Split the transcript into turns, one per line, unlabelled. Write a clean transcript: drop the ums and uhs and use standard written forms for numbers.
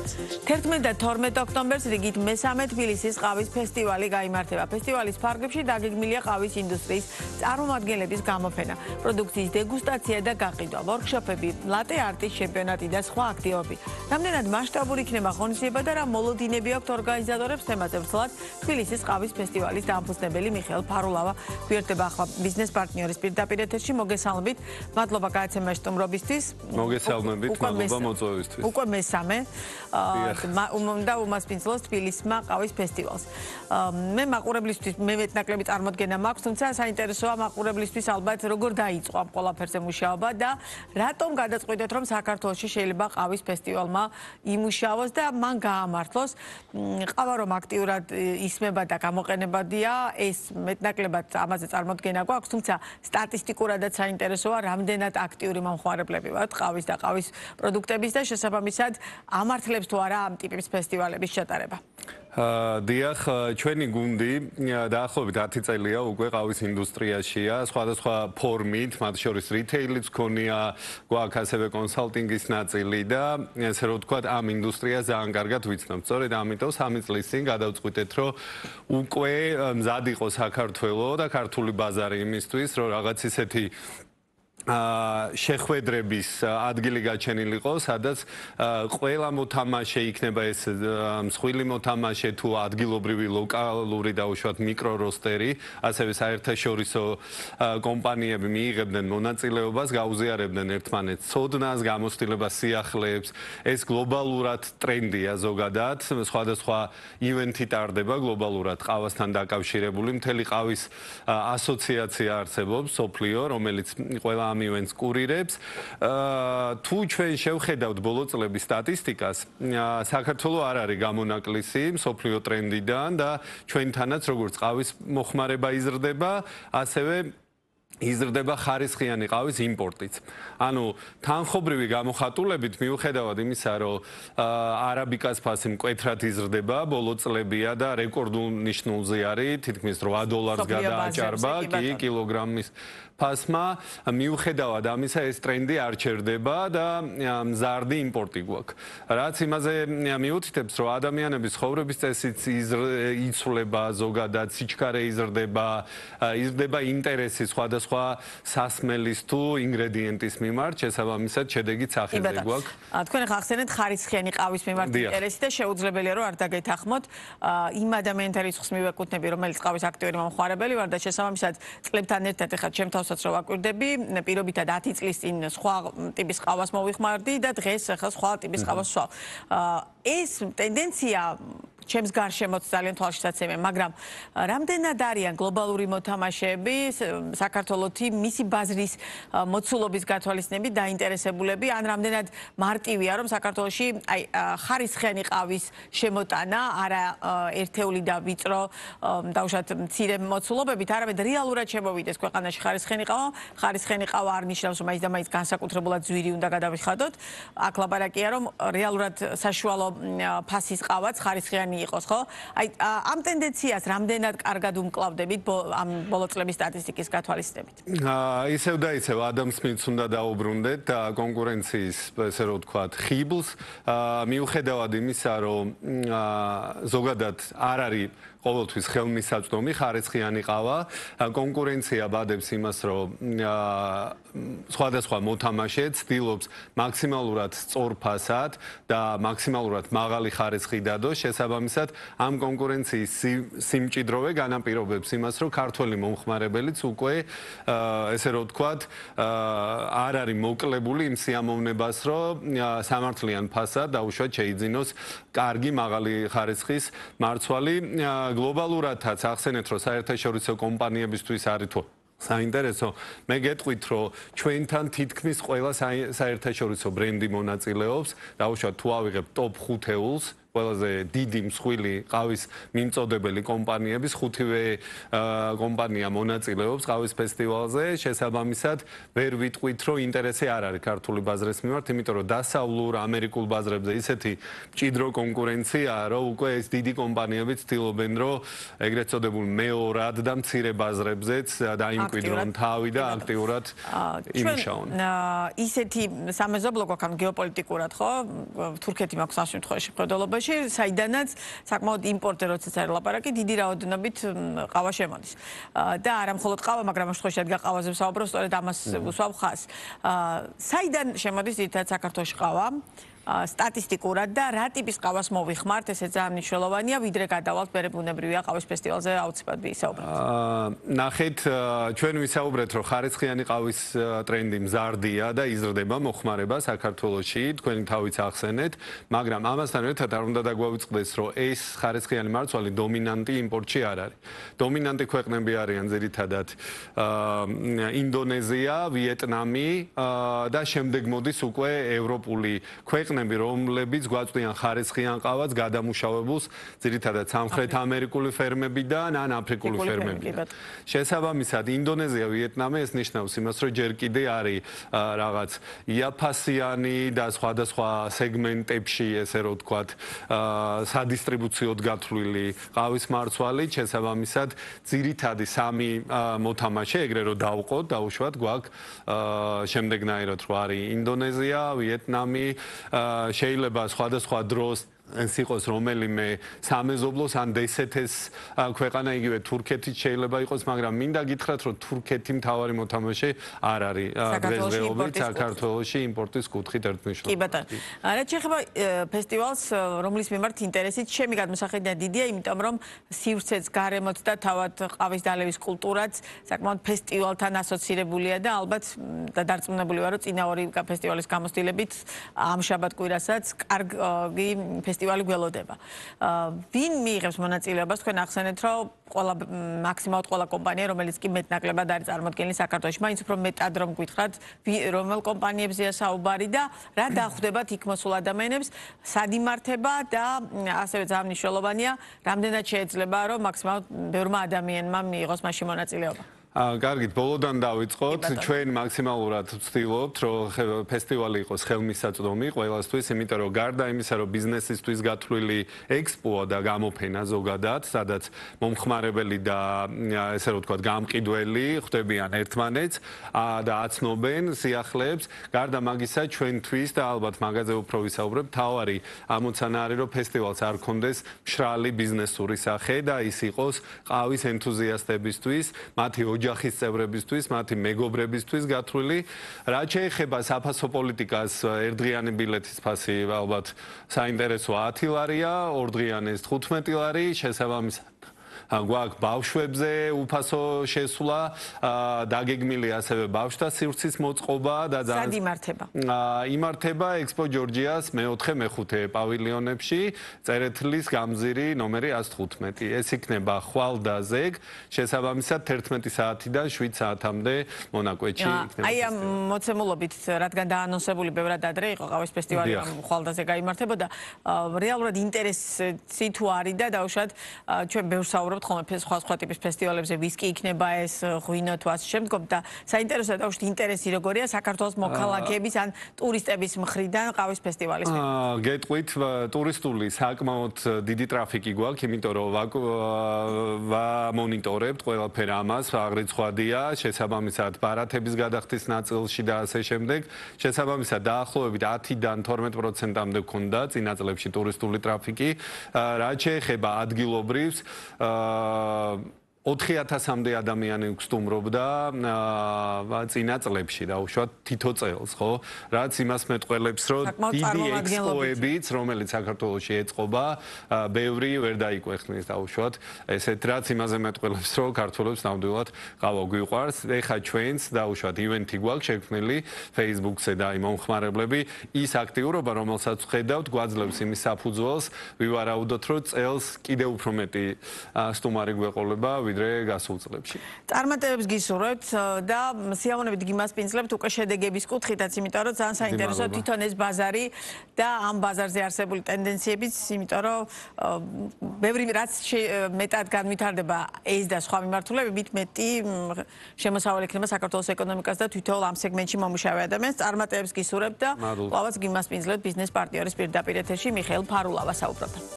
11 და 12 ოქტომბერს რიგით მესამე თბილისის ყავის ფესტივალი გაიმართება. ფესტივალის ფარგლებში დაგეგმილია ყავის ინდუსტრიის წარმომადგენლების გამოფენა, პროდუქციის დეგუსტაცია და გაყიდვა, ვორქშოპები, ლატე არტის ჩემპიონატი და სხვა აქტივობები. რამდენად მასშტაბური იქნება ღონისძიება და რა მოლოდინები აქვთ ორგანიზატორებს, თემაზე ვრცლად თბილისის ყავის ფესტივალის დამფუძნებელი მიხეილ ფარულავა გვერდება ახლა ბიზნეს პარტნიორის პირდაპირ ეთერში. მოგესალმებით, მადლობა გადაცემაში სტუმრობისთვის.
მოგესალმებით, მადლობა მოწვევისთვის.
უკვე მესამე და უმასპინძლოს თბილისმა ყავის ფესტივალს. მე მაყურებლისთვის მე მეტნაკლები წარმოდგენა მაქვს, თუმცა საინტერესოა მაყურებლისთვის ალბათ როგორ დაიწყო ამ ყველაფერზე მუშაობა და რატომ გადაწყვიტეთ რომ საქართველოში შეიძლება ყავის ფესტივალმა იმუშაოს და მან გაამართლოს. ყავა რომ აქტიურად ისმება და გამოყენებადია, ეს მეტნაკლებად ამაზე წარმოდგენა გვაქვს, თუმცა სტატისტიკურადაც საინტერესოა რამდენად აქტიური მომხმარებლები ვართ ყავის და ყავის პროდუქტების და შესაბამისად ამართლებს თუ არა ამ ტიპის ფესტივალების ჩატარება.
დიახ, ჩვენი გუნდი დაახლოებით 10 წელია უკვე ყავის ინდუსტრიაშია, სხვადასხვა ფორმით, მათ შორის რიტეილიც ქონია, გვაქვს ასევე კონსალტინგის ნაწილი და ესე რომ ვთქვათ, ამ ინდუსტრიას ძალიან კარგად ვიცნობთ. სწორედ ამიტომ 3 წლის წინ გადავწყვიტეთ, რომ უკვე მზად იყო საქართველო და ქართული ბაზარი იმისთვის, რომ რაღაც ისეთი შეხვედრების ადგილი გაჩენილიყო, სადაც ყველა მოთამაშე იქნება ეს მსხვილი მოთამაშე თუ ადგილობრივი ლოკალური დაუშვათ მიკროროსტერი, ასევე საერთაშორისო კომპანიები მიიღებდნენ მონაწილეობას, გაუზიარებდნენ ერთმანეთს ცოდნას, გამოცდილებას, სიახლეებს. ეს გლობალურად ტრენდია ზოგადად, სხვადასხვა ივენთი ტარდება გლობალურად ყავასთან დაკავშირებული, მთელი ყავის ასოციაცია არსებობს, სოფლიო, რომელიც ყველა ამ ივენტს კურირებს. თუ ჩვენ შევხედავთ ბოლო წლების სტატისტიკას, საქართველო არ არის გამონაკლისი მსოფლიო ტრენდიდან და ჩვენთანაც როგორც ყავის მოხმარება იზრდება, ასევე იზრდება ხარისხიანი ყავის იმპორტიც. ანუ თანხობრივი გამოხატულებით მიუხედავად იმისა, რომ არაბიკას ფასი მკვეთრად იზრდება, ბოლო წლებია და რეკორდულ ნიშნულზე არის, თითქმის $8 გადააჭარბა კილოგრამის ფასმა, მიუხედავად ამისა ეს ტრენდი არ ჩერდება და მზარდი იმპორტი გვაქვს. რაც იმაზე მიუთითებს, რომ ადამიანების ცხოვრების წესიც იცვლება ზოგადად, სიჩქარე იზრდება ინტერესი სხვადასხვა სასმელის თუ ინგრედიენტის მიმართ, შესაბამისად შედეგიც სახეზე გვაქვს.
თქვენ ახსენეთ ხარისხიანი ყავის მიმართ ინტერესი და შეუძლებელია რომ არ დაგეთანხმოთ იმ ადამიანთა რიცხვს მივეკუთვნები, რომელიც ყავის აქტიური მომხმარებელი ვარ და შესაბამისად წლებთან ერთად ახლა ჩემ თავსაც რო ვაკვირდები, პირობითად 10 წლის წინ სხვა ტიპის ყავას მოვიხმარდი და დღეს ახლა სხვა ტიპის ყავას ვსვავ. ეს ტენდენცია ჩემს გარშემოც ძალიან თვალშისაცემია, მაგრამ რამდენად არიან გლობალური მოთამაშეები საქართველოში მისი ბაზრის მოცულობის გათვალისწინებით დაინტერესებულები, ან რამდენად მარტივია, რომ საქართველოში ხარისხიანი ყავის შემოტანა არა ერთეული და ვიწრო დაუშვათ მცირე მოცულობებით, არამედ რეალურად შემოვიდეს ქვეყანაში ხარისხიანი ყავა არ ნიშნავს, რომ მაინც და მაინც განსაკუთრებულად ძვირი უნდა გადავიხადოთ. აქ ლაპარაკია, რომ რეალურად საშუალო ფასის ყავაც ხარისხიანი იყოს, ხო? აი ამ ტენდენციას რამდენად კარგად უმკლავდებით ამ ბოლო წლების სტატისტიკის გათვალისწინებით?
ისევ და ისევ ადამ სმითს უნდა დაუბრუნდეთ და კონკურენციის, ესე რომ ვთქვათ, ხიბლს, მიუხედავად იმისა, რომ ზოგადად არ არის ყოველთვის ხელმისაწვდომი ხარისხიანი ყავა, კონკურენცია ბადებს იმას, რომ სხვადასხვა მოთამაშე ცდილობს მაქსიმალურად სწორ ფასად და მაქსიმალურად მაღალი ხარისხი დადოს, შესაბამისად ამ კონკურენციის სიმჭიდროვე განაპირობებს იმას, რომ ქართველი მომხმარებელიც უკვე ესე რომ ვთქვათ, არ არის მოკლებული იმ სიამოვნებას, რომ სამართლიან ფასად დაუშვათ შეიძინოს კარგი მაღალი ხარისხის მარცვალი. გლობალურადაც ახსენეთ, რომ საერთაშორისო კომპანიებისთვის არის თუ საინტერესო, მე გეტყვით, რომ ჩვენთან თითქმის ყველა საერთაშორისო ბრენდი მონაწილეობს, დაუშვათ თუ ავიღებ ტოპ 5-ს ყველაზე დიდი მსხვილი ყავის მიმწოდებელი კომპანიების 5-ვე კომპანია მონაწილეობს ყავის ფესტივალზე. შესაბამისად, ვერ ვიტყვით, რომ ინტერესი არ არის ქართული ბაზრის მიმართ, იმიტომ რომ დასავლურ ამერიკულ ბაზრებზე ისეთი მჭიდრო კონკურენციაა, რომ უკვე ეს დიდი კომპანიები ცდილობენ, რომ ეგრეთ წოდებულ მეორად და მცირე ბაზრებზეც დაიმკვიდრონ თავი და აქტიურად იმუშაონ.
ისეთი სამეზობლო გვაქვს გეოპოლიტიკურად, ხო? თურქეთი მაქვს ამ შემთხვევაში მხედველობაში, საიდანაც საკმაოდ იმპორტზე როდესაც არის ლაპარაკი, დიდი რაოდენობით ყავა შემოდის. და არა მხოლოდ ყავა, მაგრამ ამ შემთხვევაში რადგან ყავაზე ვსაუბრობ, სწორედ ამას ვუსვამ ხაზს. საიდან შემოდის ძირითადად საქართველოში ყავა? სტატისტიკურად და რა ტიპის ყავას მოვიხმართ, ესე ძალიან მნიშვნელოვანია, ვიდრე გადავალთ ბუნებრივია ყავის ფესტივალზე აუცილებლად ვისაუბროთ.
ნახეთ, ჩვენ ვისაუბრეთ, რომ ხარისხიანი ყავის ტრენდი მზარდია და იზრდება მოხმარება საქართველოში, თქვენი თავიც ახსენეთ, მაგრამ ამასთან ერთად არ უნდა დაგვავიწყდეს, რომ ეს ხარისხიანი მარცვალი დომინანტი იმპორტში არ არის. დომინანტი ქვეყნები არიან ძირითადად ინდონეზია, ვიეტნამი და შემდეგ მოდის უკვე ევროპული ქვეყნები, რომლებიც გვაწვდიან ხარისხიან ყავას გადამუშავებულს, ძირითადად სამხრეთ ამერიკული ფერმებიდან ან აფრიკული ფერმებიდან. შესაბამისად, ინდონეზია, ვიეტნამი ეს ნიშნავს იმას, რომ ჯერ კიდე არის რაღაც იაფასიანი და სხვადასხვა სეგმენტებში, ესე რომ ვთქვათ, სადისტრიბუციოდ გათვლილი ყავის მარცვალი, შესაბამისად, ძირითადი სამი მოთამაშე, ეგრე რომ დავყოთ, დაუშვათ, გვაქვს შემდეგნაირად რო არის ინდონეზია, ვიეტნამი, შეიძლება სხვადასხვა დროს ეს იყოს რომელიმე სამეზობლოს ან დსთ-ის ქვეყანა, იგივე თურქეთიც შეიძლება იყოს, მაგრამ მინდა გითხრათ, რომ თურქეთი მთავარი მოთამაშე არ არის დღესდღეობით საქართველოში იმპორტის კუთხით ერთმნიშვნელოვანი.
კი ბატონო. რაც შეეხება ფესტივალს, რომლის მიმართ ინტერესით ჩემი გადმოსახედიდან დიდია, იმიტომ რომ სივრცეც, გარემოც და თავად ყავის დალევის კულტურაც საკმაოდ ფესტივალთან ასოცირებულია და ალბათ დარწმუნებული ვარ, რომ წინა ორი ფესტივალის გამოცდილებით ამ შაბათ-კვირასაც კარგი ფესტივალი გველოდება. ვინ მიიღებს მონაწილეობას? თქვენ ახსენეთ, რომ მაქსიმალურად ყველა კომპანია, რომელიც კი მეტნაკლებად არის წარმოდგენილი საქართველოში, მაინც უფრო მეტად რომ გითხრათ, რომელ კომპანიებზეა საუბარი და რა დახვდებათ იქ მოსულ ადამიანებს, სად იმართება და ასევე ძალიან მნიშვნელოვანია, რამდენად შეიძლება რომ მაქსიმალურად ბევრმა ადამიანმა მიიღოს მასში მონაწილეობა.
კარგით, ბოლოდან დავიწყოთ. ჩვენ მაქსიმალურად ვცდილობთ, რომ ფესტივალი იყოს ხელმისაწვდომი ყველასთვის, იმიტომ რომ გარდა იმისა, რომ ბიზნესისთვის გათვლილი ექსპოა და გამოფენა ზოგადად, სადაც მომხმარებელი და ესე რომ ვთქვათ, გამყიდველი ხვდებიან ერთმანეთს და აცნობენ სიახლეებს, გარდა მაგისა ჩვენთვის და ალბათ მაგაზე უფრო ვისაუბრებ, თავარი ამოცანა არის, რომ ფესტივალს არ ქონდეს მშრალი ბიზნესური სახე და ის იყოს ყავის ენთუზიასტებისთვის, მათი ოჯახის წევრებისთვის, მათი მეგობრებისთვის გათვლილი. რაც შეეხება საფასო პოლიტიკას, ერთდღიანი ბილეთის ფასი ალბათ საინტერესო 10 ლარია, ორდღიანი 15 ლარი, შესაბამისად გვაქვს ბავშვებზე უფასო შესვლა, დაგეგმილი ასევე ბავშვთა სივრცის მოწყობა და
სად იმართება?
იმართება ექსპო ჯორჯიას მე-4, მე-5 პავილიონებში, წერეთლის გამზირი ნომერი 115. ეს იქნება ხვალ და ზეგ, შესაბამისად 11 საათიდან 7 საათამდე მონაკვეთში იქნება.
აი ამ მოცემულობით, რადგან დაანონსებული ბევრად ადრე იყო ყავის ფესტივალი, ხვალ და ზეგ გაიმართებოდა, რეალურად ინტერესი თუ არის და დაუშვათ ჩვენ ბევრს საუბრობთ ხოლმე სხვა ტიპის ფესტივალებზე, ვისკი იქნება ეს, ღვინო თუ ასე შემდგომ და საინტერესოა დაუშვათ ინტერესი როგორია საქართველოს მოქალაქეების ან ტურისტების მხრიდან ყავის ფესტივალის.
გეტყვით, ტურისტული საკმაოდ დიდი ტრაფიკი გვაქვს, იმიტომ რომ ვამონიტორებთ ყველაფერ ამას, აღრიცხვადია, შესაბამისად ბარათების გადახდის ნაწილში და ასე შემდეგ. შესაბამისად დაახლოებით 10-დან 12%-მდე გქონდა წინა წლებში ტურისტული ტრაფიკი. რაც შეეხება ადგილობრივს, 4000-მდე ადამიანი გსტუმრობდა წინა წლებში, დაუშვათ თითო წელს, ხო? რაც იმას მეტყველებს, რომ დიდი ექსპოებიც, რომელიც საქართველოში ეწყობა, ბევრი ვერ დაიკვეხნის, დაუშვათ. ესეთ რაც იმაზე მეტყველებს, რომ ქართველებს ნამდვილად ყავა გვიყვარს. ეხა ჩვენს დაუშვათ ივენთი გვაქვს შექმნილი Facebook-ზე და იმ მომხმარებლები, ის აქტიურობა, რომელსაც ვხედავთ, გვაძლევს იმის საფუძველს, ვივარაუდოთ, რომ წელს კიდევ უფრო მეტი სტუმარი გვეყოლება, ვიდრე გასულ წლებში.
წარმატებებს გისურვებთ და სიამოვნებით გიმასპინძლებთ უკვე შედეგების კუთხითაც, იმიტომ რომ ძალიან საინტერესოა თვითონ ეს ბაზარი და ამ ბაზარზე არსებული ტენდენციებიც, იმიტომ რომ ბევრი რაც მეტად განვითარდება ეს და სხვა მიმართულებით, მით მეტი შემოსავალი იქნება საქართველოს ეკონომიკას და თვითონ ამ სეგმენტში მომუშავე ადამიანს. წარმატებებს გისურვებთ და კლავაც გიმასპინძლებთ ბიზნეს პარტნიორის პირდაპირ ეთერში მიხეილ ფარულავა საუბრობდა.